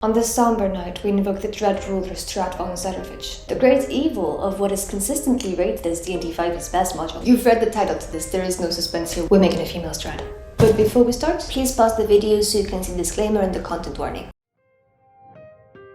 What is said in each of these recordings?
On this somber night, we invoke the dread ruler Strahd Von Zarovich, the great evil of what is consistently rated as D&D 5's best module. You've read the title to this, there is no suspense here. We're making a female Strahd. But before we start, please pause the video so you can see the disclaimer and the content warning.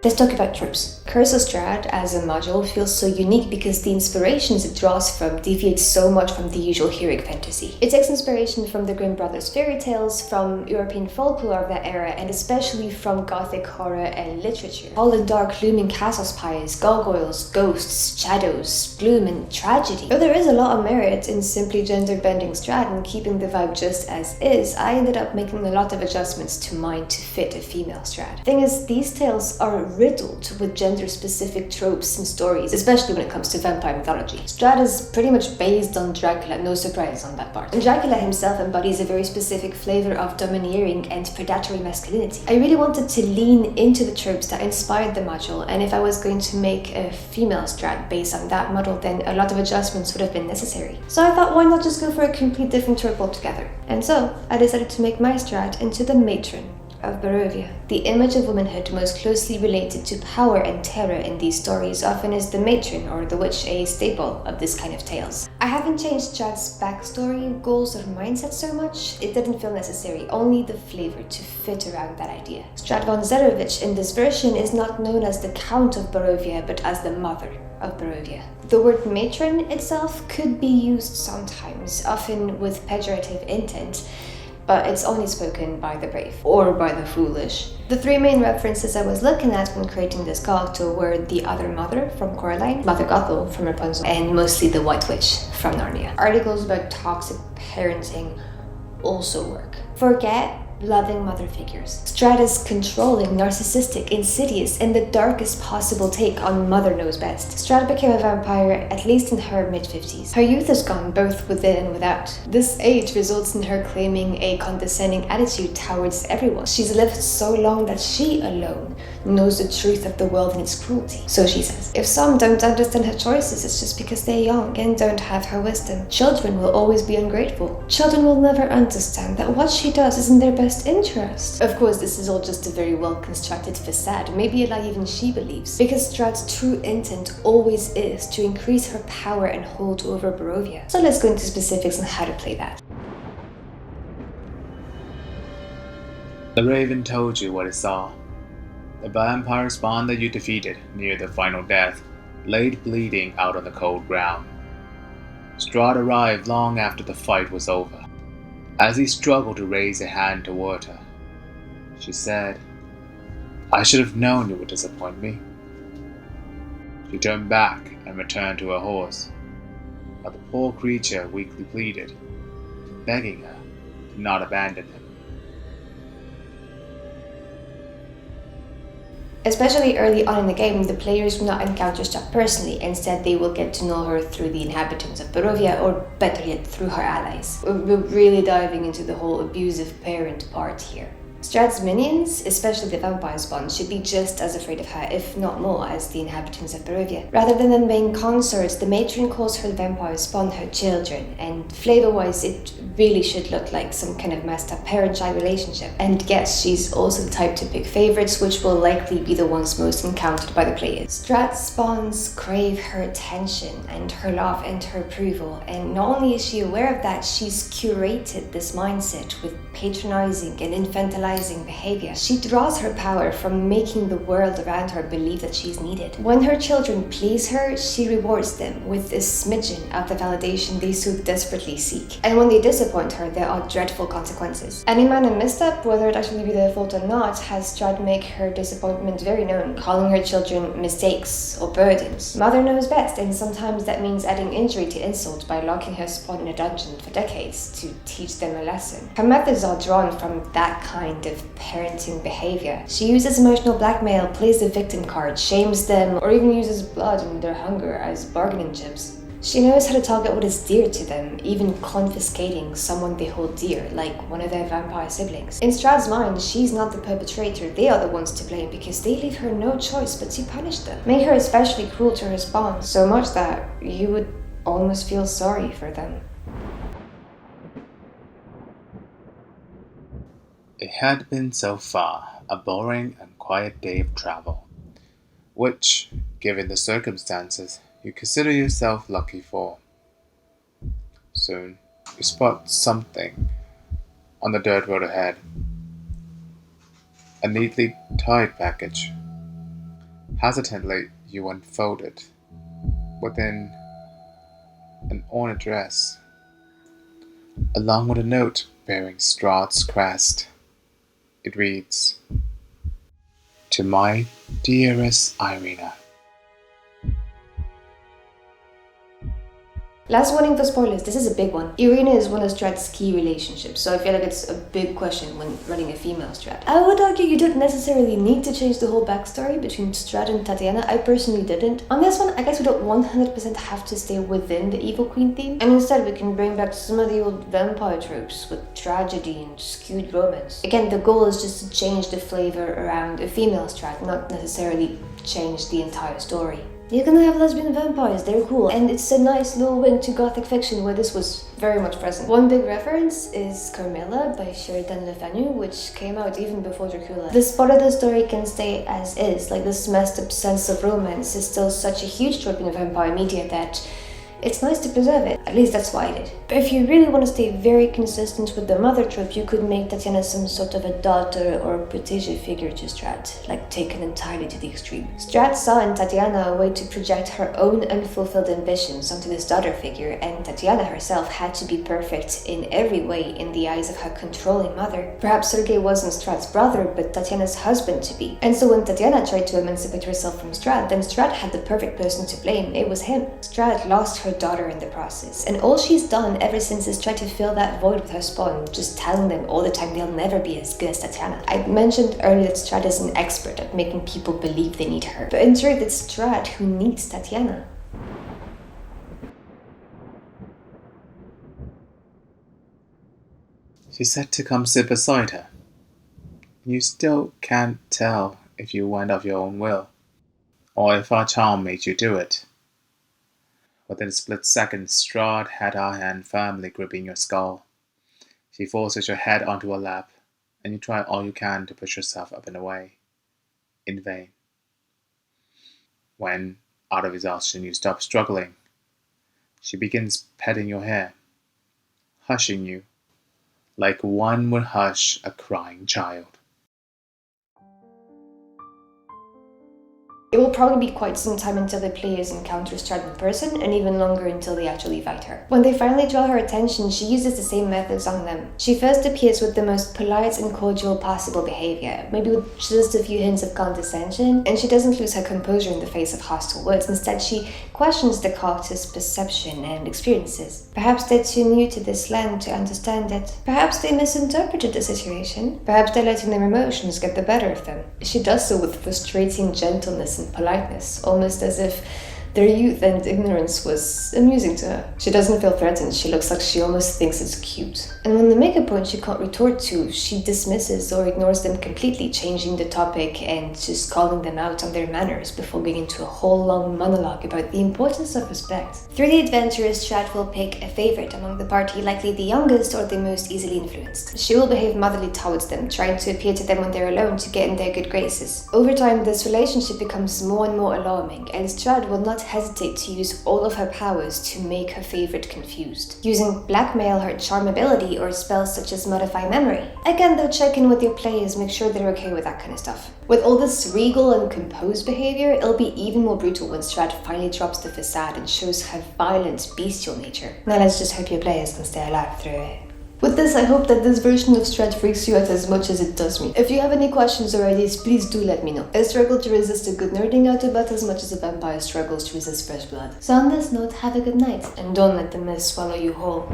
Let's talk about tropes. Curse of Strahd as a module feels so unique because the inspirations it draws from deviate so much from the usual heroic fantasy. It takes inspiration from the Grimm brothers' fairy tales, from European folklore of that era, and especially from gothic horror and literature. All the dark looming castle spires, gargoyles, ghosts, shadows, gloom and tragedy. Though there is a lot of merit in simply gender-bending Strahd and keeping the vibe just as is, I ended up making a lot of adjustments to mine to fit a female Strahd. Thing is, these tales are riddled with gender-specific tropes and stories, especially when it comes to vampire mythology. Strahd is pretty much based on Dracula, no surprise on that part. And Dracula himself embodies a very specific flavor of domineering and predatory masculinity. I really wanted to lean into the tropes that inspired the module, and if I was going to make a female Strahd based on that model, then a lot of adjustments would have been necessary. So I thought, why not just go for a complete different trope altogether? And so, I decided to make my Strahd into the Matron of Barovia. The image of womanhood most closely related to power and terror in these stories often is the matron or the witch, a staple of this kind of tales. I haven't changed Strahd's backstory, goals, or mindset so much. It didn't feel necessary, only the flavor to fit around that idea. Strahd Von Zarovich in this version is not known as the Count of Barovia, but as the Mother of Barovia. The word matron itself could be used sometimes, often with pejorative intent, but it's only spoken by the brave, or by the foolish. The three main references I was looking at when creating this character were the Other Mother from Coraline, Mother Gothel from Rapunzel, and mostly the White Witch from Narnia. Articles about toxic parenting also work. Forget loving mother figures. Strahd is controlling, narcissistic, insidious, and the darkest possible take on Mother Knows Best. Strahd became a vampire at least in her mid-50s. Her youth is gone both within and without. This age results in her claiming a condescending attitude towards everyone. She's lived so long that she alone knows the truth of the world and its cruelty. So she says. If some don't understand her choices, it's just because they're young and don't have her wisdom. Children will always be ungrateful. Children will never understand that what she does is in their best interest. Of course, this is all just a very well-constructed facade, maybe a lie even she believes, because Strahd's true intent always is to increase her power and hold over Barovia. So let's go into specifics on how to play that. The Raven told you what it saw. The vampire spawn that you defeated near the final death laid bleeding out on the cold ground. Strahd arrived long after the fight was over. As he struggled to raise a hand toward her, she said, "I should have known you would disappoint me." She turned back and returned to her horse, but the poor creature weakly pleaded, begging her to not abandon him. Especially early on in the game, the players will not encounter Strahd personally. Instead, they will get to know her through the inhabitants of Barovia, or better yet, through her allies. We're really diving into the whole abusive parent part here. Strahd's minions, especially the vampire spawn, should be just as afraid of her, if not more, as the inhabitants of Barovia. Rather than them being consorts, the matron calls her vampire spawn her children, and flavor-wise, it really should look like some kind of messed up parent-child relationship. And yes, she's also the type to pick favorites, which will likely be the ones most encountered by the players. Strahd's spawns crave her attention and her love and her approval, and not only is she aware of that, she's curated this mindset with patronizing and infantilizing behavior. She draws her power from making the world around her believe that she's needed. When her children please her, she rewards them with a smidgen of the validation they so desperately seek. And when they disappoint her, there are dreadful consequences. Any minor misstep, whether it actually be their fault or not, has Strahd make her disappointment very known, calling her children mistakes or burdens. Mother knows best, and sometimes that means adding injury to insult by locking her spawn in a dungeon for decades to teach them a lesson. Her methods are drawn from that kind of parenting behavior. She uses emotional blackmail, plays the victim card, shames them, or even uses blood and their hunger as bargaining chips. She knows how to target what is dear to them, even confiscating someone they hold dear, like one of their vampire siblings. In Strahd's mind, she's not the perpetrator, they are the ones to blame because they leave her no choice but to punish them. Make her especially cruel to her spawn, so much that you would almost feel sorry for them. It had been so far a boring and quiet day of travel, which, given the circumstances, you consider yourself lucky for. Soon, you spot something on the dirt road ahead, a neatly tied package. Hesitantly, you unfold it. Within an ornate dress, along with a note bearing Strahd's crest. It reads, "To my dearest Ireena." Last warning for spoilers, this is a big one. Ireena is one of Strahd's key relationships, so I feel like it's a big question when running a female Strahd. I would argue you don't necessarily need to change the whole backstory between Strahd and Tatiana. I personally didn't. On this one, I guess we don't 100% have to stay within the Evil Queen theme, and instead we can bring back some of the old vampire tropes with tragedy and skewed romance. Again, the goal is just to change the flavor around a female Strahd, not necessarily change the entire story. You can have lesbian vampires, they're cool, and it's a nice little wink to gothic fiction where this was very much present. One big reference is Carmilla by Sheridan Le Fanu, which came out even before Dracula. This part of the story can stay as is, like this messed up sense of romance is still such a huge trope in vampire media that it's nice to preserve it. At least that's why I did. But if you really want to stay very consistent with the mother trope, you could make Tatiana some sort of a daughter or protege figure to Strahd, like taken entirely to the extreme. Strahd saw in Tatiana a way to project her own unfulfilled ambitions onto this daughter figure, and Tatiana herself had to be perfect in every way in the eyes of her controlling mother. Perhaps Sergei wasn't Strahd's brother, but Tatiana's husband to be. And so when Tatiana tried to emancipate herself from Strahd, then Strahd had the perfect person to blame. It was him. Strahd lost her daughter in the process, and all she's done ever since is try to fill that void with her spawn, just telling them all the time they'll never be as good as Tatiana. I mentioned earlier that Strahd is an expert at making people believe they need her, but in truth it's Strahd who needs Tatiana. She said to come sit beside her. You still can't tell if you went of your own will, or if our charm made you do it. Within a split second, Strahd had her hand firmly gripping your skull. She forces your head onto her lap, and you try all you can to push yourself up and away. In vain. When, out of exhaustion, you stop struggling, she begins petting your hair, hushing you, like one would hush a crying child. It will probably be quite some time until the players encounter Strahd in person, and even longer until they actually fight her. When they finally draw her attention, she uses the same methods on them. She first appears with the most polite and cordial possible behavior, maybe with just a few hints of condescension, and she doesn't lose her composure in the face of hostile words. Instead, she questions the cultist's perception and experiences. Perhaps they're too new to this land to understand it. Perhaps they misinterpreted the situation. Perhaps they're letting their emotions get the better of them. She does so with frustrating gentleness and politeness, almost as if their youth and ignorance was amusing to her. She doesn't feel threatened, she looks like she almost thinks it's cute. And when they make a point she can't retort to, she dismisses or ignores them completely, changing the topic and just calling them out on their manners before going into a whole long monologue about the importance of respect. Through the adventures, Strahd will pick a favorite among the party, likely the youngest or the most easily influenced. She will behave motherly towards them, trying to appear to them when they're alone to get in their good graces. Over time, this relationship becomes more and more alarming, and Strahd will not hesitate to use all of her powers to make her favorite confused, using blackmail, her charm ability, or spells such as modify memory. Again, though, check in with your players, make sure they're okay with that kind of stuff. With all this regal and composed behavior, it'll be even more brutal when Strahd finally drops the facade and shows her violent, bestial nature. Now let's just hope your players can stay alive through it. With this, I hope that this version of Strahd freaks you out as much as it does me. If you have any questions or ideas, please do let me know. I struggle to resist a good nerding out about as much as a vampire struggles to resist fresh blood. So on this note, have a good night, and don't let the mist swallow you whole.